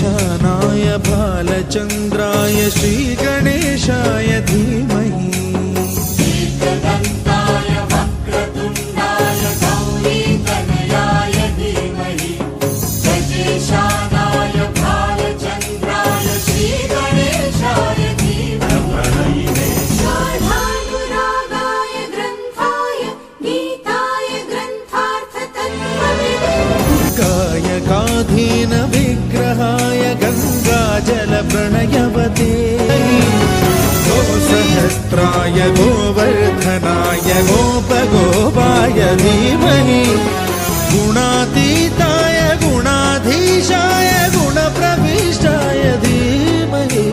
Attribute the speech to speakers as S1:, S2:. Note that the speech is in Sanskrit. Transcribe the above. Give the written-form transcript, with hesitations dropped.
S1: ईशानाय बालचन्द्राय श्रीगणेशाय धीमहि काधीन विग्रहाय गंगाजल प्रणयवते गोसहस्राय गोवर्धनाय गोपगोपाय धीमहि गुणातीताय गुणाधीशाय गुणप्रविष्टाय